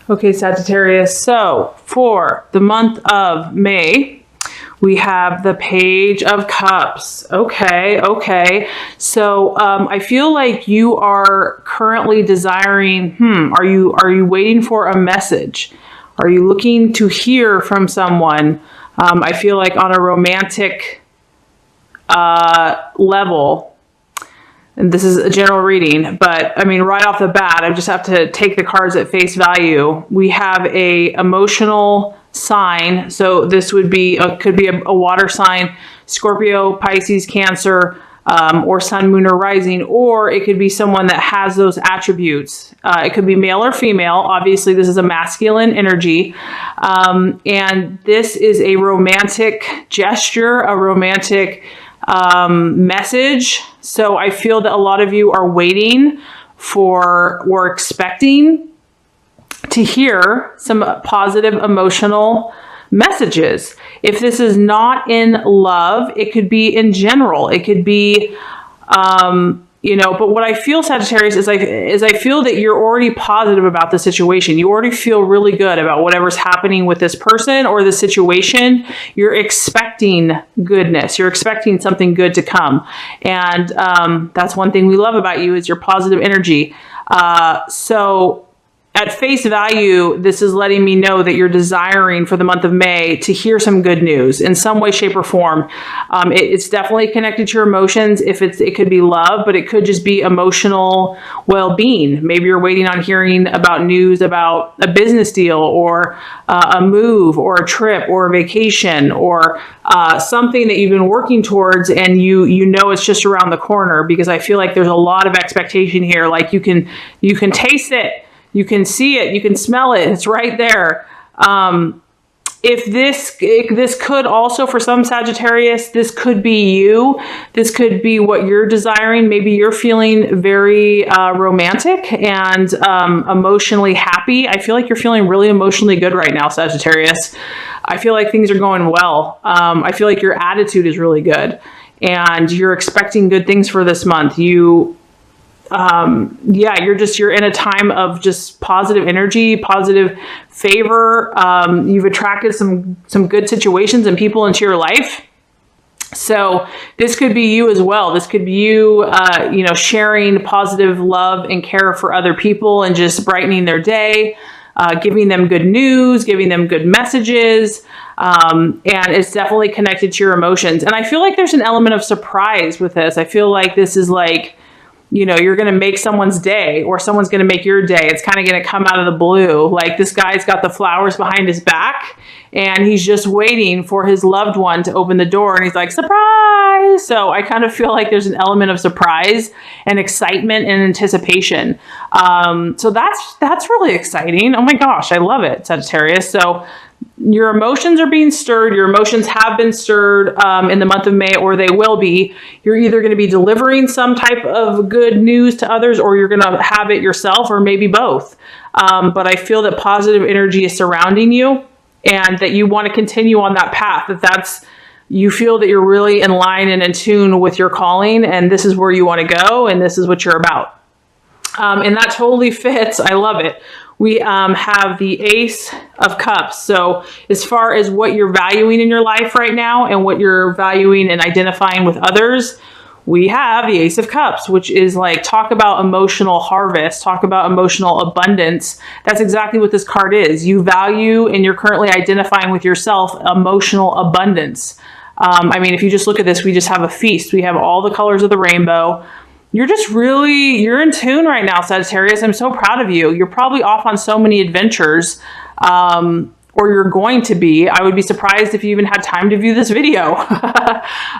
Okay, Sagittarius. So for the month of May, we have the Page of Cups. Okay. So I feel like you are currently desiring, are you waiting for a message? Are you looking to hear from someone? I feel like on a romantic level, and this is a general reading, but I mean, right off the bat, I just have to take the cards at face value. We have a emotional sign. So this would be, could be a water sign, Scorpio, Pisces, Cancer, or Sun, Moon, or Rising, or it could be someone that has those attributes. It could be male or female. Obviously, this is a masculine energy. And this is a romantic gesture, a romantic message. So I feel that a lot of you are waiting for or expecting to hear some positive emotional messages. If this is not in love, it could be in general. It could be, but what I feel, Sagittarius, is I feel that you're already positive about the situation. You already feel really good about whatever's happening with this person or the situation. You're expecting goodness. You're expecting something good to come. And that's one thing we love about you is your positive energy. So at face value, this is letting me know that you're desiring for the month of May to hear some good news in some way, shape, or form. It's definitely connected to your emotions. It could be love, but it could just be emotional well-being. Maybe you're waiting on hearing about news about a business deal or a move or a trip or a vacation or something that you've been working towards, and you know it's just around the corner, because I feel like there's a lot of expectation here. Like you can taste it. You can see it, you can smell it, it's right there. If this could also, for some Sagittarius, this could be you. This could be what you're desiring. Maybe you're feeling very romantic and emotionally happy. I feel like you're feeling really emotionally good right now, Sagittarius. I feel like things are going well. I feel like your attitude is really good and you're expecting good things for this month. You're in a time of just positive energy, positive favor. You've attracted some good situations and people into your life. So this could be you as well. This could be you, sharing positive love and care for other people and just brightening their day, giving them good news, giving them good messages. And it's definitely connected to your emotions. And I feel like there's an element of surprise with this. I feel like this is like, you're going to make someone's day, or someone's going to make your day. It's kind of going to come out of the blue. Like this guy's got the flowers behind his back and he's just waiting for his loved one to open the door. And he's like, surprise. So I kind of feel like there's an element of surprise and excitement and anticipation. So that's really exciting. Oh my gosh, I love it, Sagittarius. So your emotions are being stirred. Your emotions have been stirred in the month of May, or they will be. You're either going to be delivering some type of good news to others, or you're going to have it yourself, or maybe both. But I feel that positive energy is surrounding you and that you want to continue on that path. You feel that you're really in line and in tune with your calling, and this is where you want to go, and this is what you're about. And that totally fits. I love it. We have the Ace of Cups. So as far as what you're valuing in your life right now and what you're valuing and identifying with others, we have the Ace of Cups, which is like, talk about emotional harvest, talk about emotional abundance. That's exactly what this card is. You value, and you're currently identifying with yourself, emotional abundance. If you just look at this, we just have a feast. We have all the colors of the rainbow. You're in tune right now, Sagittarius. I'm so proud of you. You're probably off on so many adventures, or you're going to be. I would be surprised if you even had time to view this video.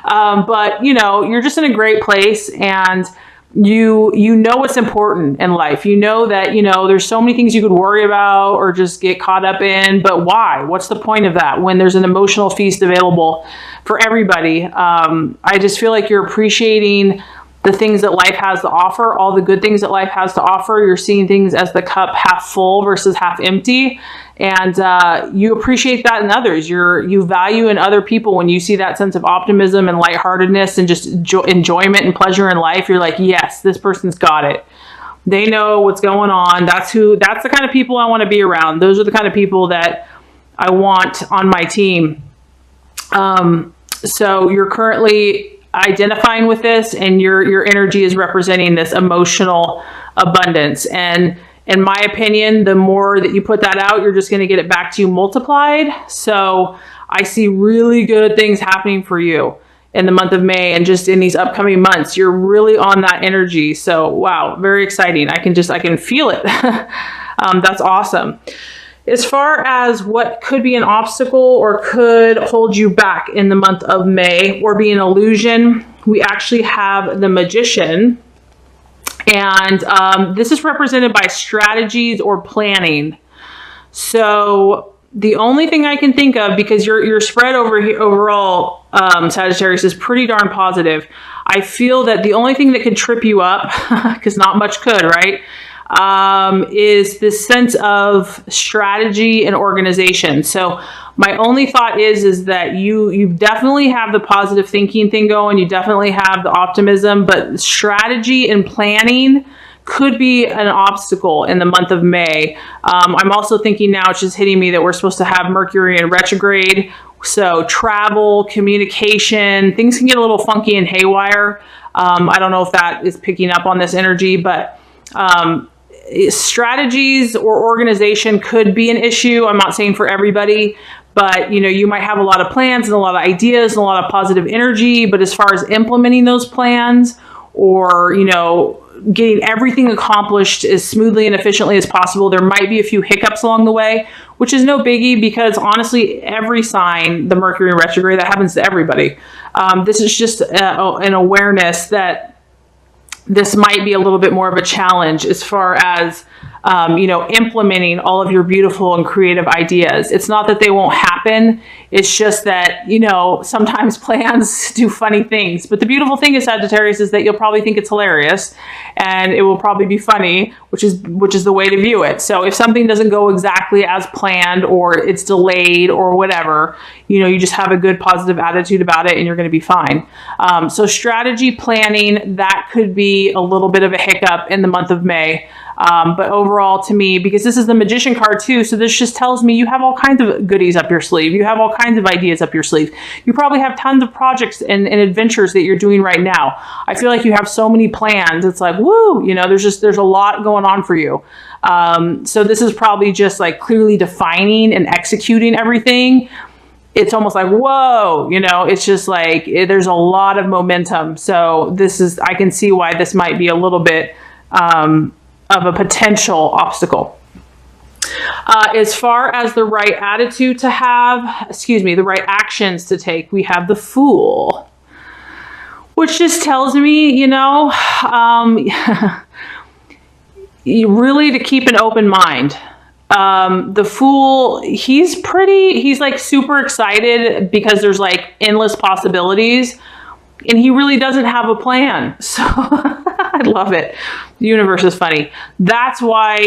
But you're just in a great place, and you know what's important in life. You know that, there's so many things you could worry about or just get caught up in, but why? What's the point of that when there's an emotional feast available for everybody? I just feel like you're appreciating the things that life has to offer, all the good things that life has to offer. You're seeing things as the cup half full versus half empty. And you appreciate that in others. You value in other people when you see that sense of optimism and lightheartedness and just enjoyment and pleasure in life. You're like, yes, this person's got it. They know what's going on. That's the kind of people I want to be around. Those are the kind of people that I want on my team. So you're currently identifying with this, and your energy is representing this emotional abundance. And in my opinion, the more that you put that out, you're just going to get it back to you multiplied. So I see really good things happening for you in the month of May and just in these upcoming months. You're really on that energy. So wow, very exciting. I can feel it. That's awesome. As far as what could be an obstacle or could hold you back in the month of May or be an illusion, we actually have the Magician. And this is represented by strategies or planning. So the only thing I can think of, because your spread overall, Sagittarius, is pretty darn positive. I feel that the only thing that could trip you up, because not much could, right, is this sense of strategy and organization. So my only thought is that you definitely have the positive thinking thing going. You definitely have the optimism, but strategy and planning could be an obstacle in the month of May. I'm also thinking now, it's just hitting me that we're supposed to have Mercury in retrograde. So travel, communication, things can get a little funky and haywire. I don't know if that is picking up on this energy, but strategies or organization could be an issue. I'm not saying for everybody, but you might have a lot of plans and a lot of ideas and a lot of positive energy, but as far as implementing those plans or, getting everything accomplished as smoothly and efficiently as possible, there might be a few hiccups along the way, which is no biggie, because honestly, every sign, the Mercury in retrograde, that happens to everybody. This is just an awareness that this might be a little bit more of a challenge as far as implementing all of your beautiful and creative ideas. It's not that they won't happen. It's just that, sometimes plans do funny things. But the beautiful thing is, Sagittarius, is that you'll probably think it's hilarious and it will probably be funny, which is the way to view it. So if something doesn't go exactly as planned or it's delayed or whatever, you just have a good positive attitude about it and you're going to be fine. So strategy planning, that could be a little bit of a hiccup in the month of May. But overall, to me, because this is the Magician card too, so this just tells me you have all kinds of goodies up your sleeve. You have all kinds of ideas up your sleeve. You probably have tons of projects and adventures that you're doing right now. I feel like you have so many plans. It's like, woo, there's a lot going on for you. So this is probably just like clearly defining and executing everything. It's almost like, whoa, it's just like, there's a lot of momentum. So I can see why this might be a little bit, of a potential obstacle. As far as the right attitude to have, the right actions to take, we have the Fool, which just tells me, really to keep an open mind. The Fool, he's like super excited because there's like endless possibilities, and he really doesn't have a plan. So I love it. The universe is funny. That's why,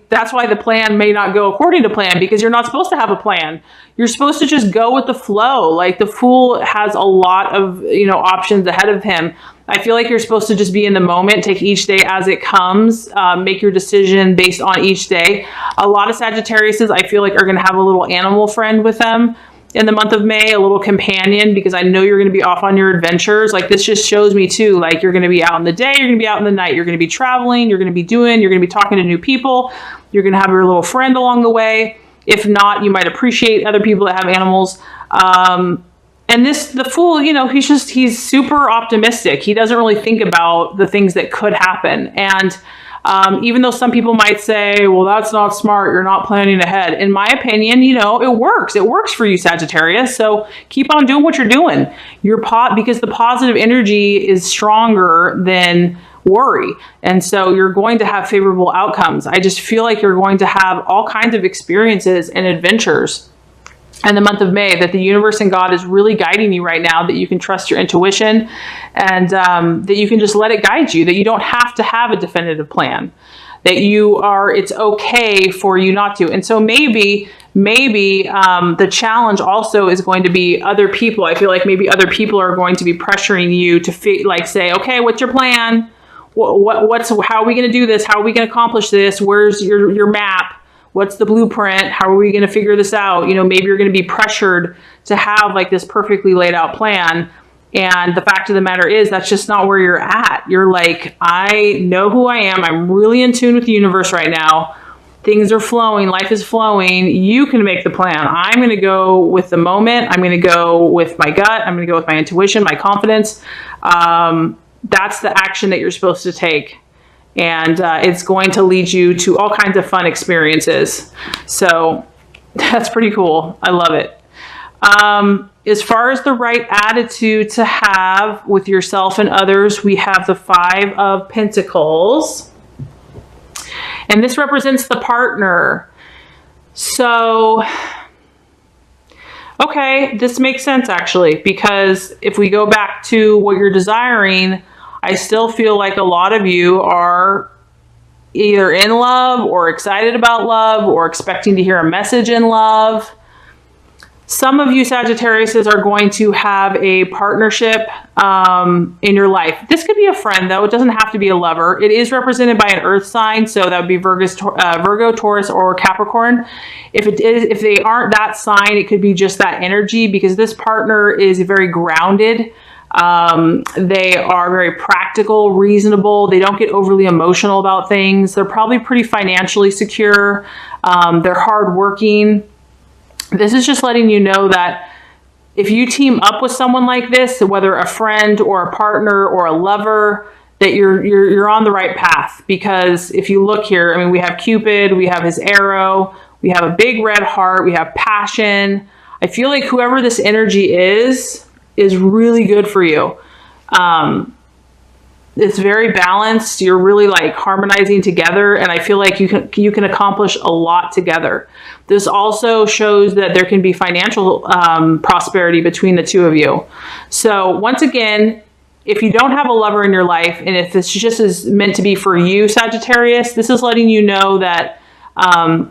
that's why the plan may not go according to plan, because you're not supposed to have a plan. You're supposed to just go with the flow. Like the Fool has a lot of, options ahead of him. I feel like you're supposed to just be in the moment, take each day as it comes, make your decision based on each day. A lot of Sagittariuses, I feel like, are going to have a little animal friend with them in the month of May, a little companion, because I know you're going to be off on your adventures. Like this just shows me too, like you're going to be out in the day, you're going to be out in the night, you're going to be traveling, you're going to be talking to new people, you're going to have your little friend along the way. If not, you might appreciate other people that have animals. And the Fool, he's super optimistic. He doesn't really think about the things that could happen. And even though some people might say, well, that's not smart, you're not planning ahead. In my opinion, it works. It works for you, Sagittarius. So keep on doing what you're doing. Because the positive energy is stronger than worry. And so you're going to have favorable outcomes. I just feel like you're going to have all kinds of experiences and adventures in the month of May, that the universe and God is really guiding you right now, that you can trust your intuition, and that you can just let it guide you, that you don't have to have a definitive plan, that it's okay for you not to. And so maybe the challenge also is going to be other people. I feel like maybe other people are going to be pressuring you to say, okay, what's your plan? how are we going to do this? How are we going to accomplish this? Where's your map? What's the blueprint? How are we going to figure this out? Maybe you're going to be pressured to have like this perfectly laid out plan. And the fact of the matter is that's just not where you're at. You're like, I know who I am. I'm really in tune with the universe right now. Things are flowing. Life is flowing. You can make the plan. I'm going to go with the moment. I'm going to go with my gut. I'm going to go with my intuition, my confidence. That's the action that you're supposed to take. And it's going to lead you to all kinds of fun experiences. So that's pretty cool. I love it. As far as the right attitude to have with yourself and others, we have the 5 of Pentacles. And this represents the partner. So, okay, this makes sense actually, because if we go back to what you're desiring, I still feel like a lot of you are either in love or excited about love or expecting to hear a message in love. Some of you Sagittariuses are going to have a partnership in your life. This could be a friend though. It doesn't have to be a lover. It is represented by an earth sign. So that would be Virgo, Taurus, or Capricorn. If they aren't that sign, it could be just that energy, because this partner is very grounded. They are very practical, reasonable. They don't get overly emotional about things. They're probably pretty financially secure. They're hardworking. This is just letting you know that if you team up with someone like this, whether a friend or a partner or a lover, that you're on the right path. Because if you look here, I mean, we have Cupid, we have his arrow, we have a big red heart, we have passion. I feel like whoever this energy is really good for you. It's very balanced. You're really like harmonizing together. And I feel like you can accomplish a lot together. This also shows that there can be financial prosperity between the two of you. So once again, if you don't have a lover in your life, and if this just is meant to be for you, Sagittarius, this is letting you know that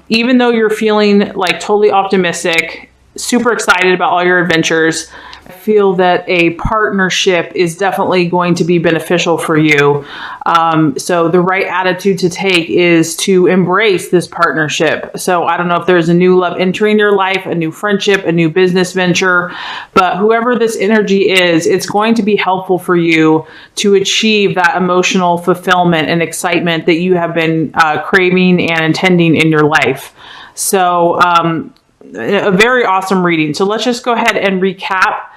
even though you're feeling like totally optimistic, super excited about all your adventures, I feel that a partnership is definitely going to be beneficial for you. So the right attitude to take is to embrace this partnership. So I don't know if there's a new love entering your life, a new friendship, a new business venture, but whoever this energy is, it's going to be helpful for you to achieve that emotional fulfillment and excitement that you have been craving and intending in your life. So a very awesome reading. So let's just go ahead and recap.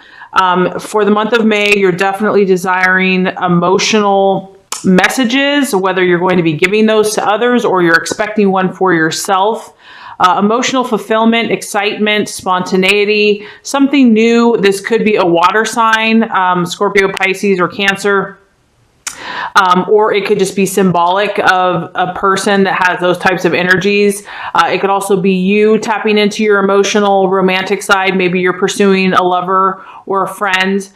For the month of May, you're definitely desiring emotional messages, whether you're going to be giving those to others or you're expecting one for yourself. Emotional fulfillment, excitement, spontaneity, something new. This could be a water sign, Scorpio, Pisces, or Cancer. Or it could just be symbolic of a person that has those types of energies. It could also be you tapping into your emotional, romantic side. Maybe you're pursuing a lover or a friend.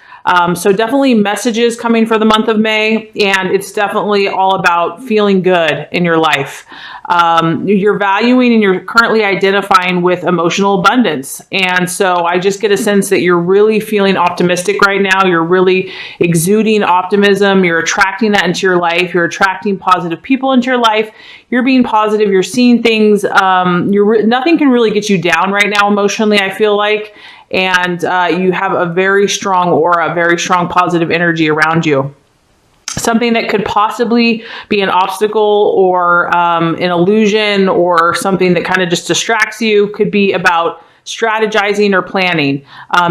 So definitely messages coming for the month of May, and it's definitely all about feeling good in your life. You're valuing and you're currently identifying with emotional abundance. And so I just get a sense that you're really feeling optimistic right now. You're really exuding optimism. You're attracting that into your life. You're attracting positive people into your life. You're being positive. You're seeing things. Nothing can really get you down right now emotionally, I feel like. And you have a very strong aura, very strong positive energy around you. Something that could possibly be an obstacle or an illusion or something that kind of just distracts you could be about strategizing or planning,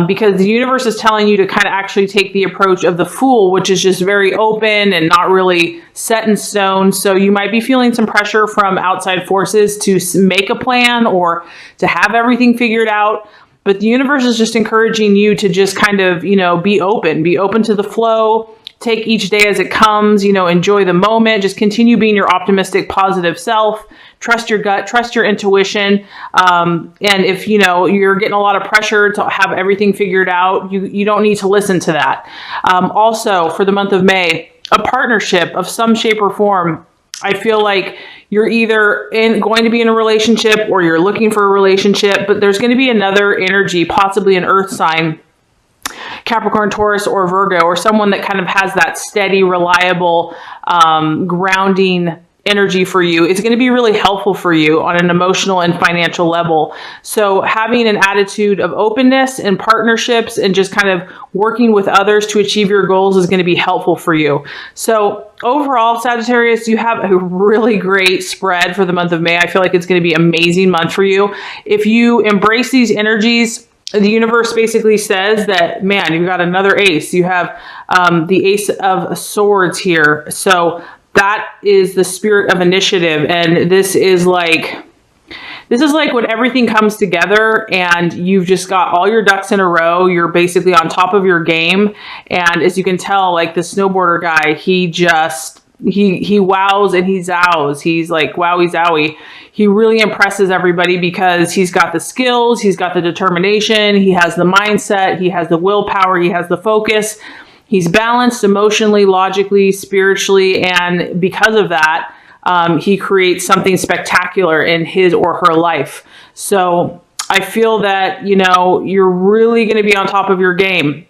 because the universe is telling you to kind of actually take the approach of the Fool, which is just very open and not really set in stone. So you might be feeling some pressure from outside forces to make a plan or to have everything figured out. But the universe is just encouraging you to just kind of, be open to the flow, take each day as it comes, enjoy the moment, just continue being your optimistic, positive self, trust your gut, trust your intuition. And if, you're getting a lot of pressure to have everything figured out, you don't need to listen to that. Also for the month of May, a partnership of some shape or form. I feel like you're either going to be in a relationship or you're looking for a relationship, but there's going to be another energy, possibly an earth sign, Capricorn, Taurus, or Virgo, or someone that kind of has that steady, reliable, grounding energy for you, it's going to be really helpful for you on an emotional and financial level. So having an attitude of openness and partnerships and just kind of working with others to achieve your goals is going to be helpful for you. So overall, Sagittarius, you have a really great spread for the month of May. I feel like it's going to be an amazing month for you. If you embrace these energies, the universe basically says that, man, you've got another ace. You have the Ace of Swords here. So that is the spirit of initiative. And this is like when everything comes together and you've just got all your ducks in a row. You're basically on top of your game. And as you can tell, like the snowboarder guy, he wows and he zows. He's like, wowie zowie. He really impresses everybody because he's got the skills, he's got the determination, he has the mindset, he has the willpower, he has the focus. He's balanced emotionally, logically, spiritually, and because of that, he creates something spectacular in his or her life. So I feel that, you know, you're really going to be on top of your game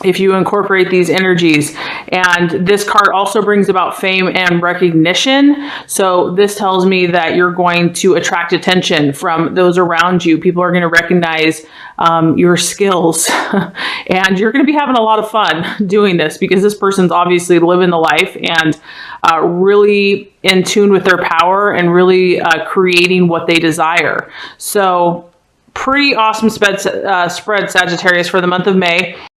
if you incorporate these energies. And this card also brings about fame and recognition. So this tells me that you're going to attract attention from those around you. People are going to recognize your skills and you're going to be having a lot of fun doing this because this person's obviously living the life and really in tune with their power and really creating what they desire. So pretty awesome spread, Sagittarius, for the month of May.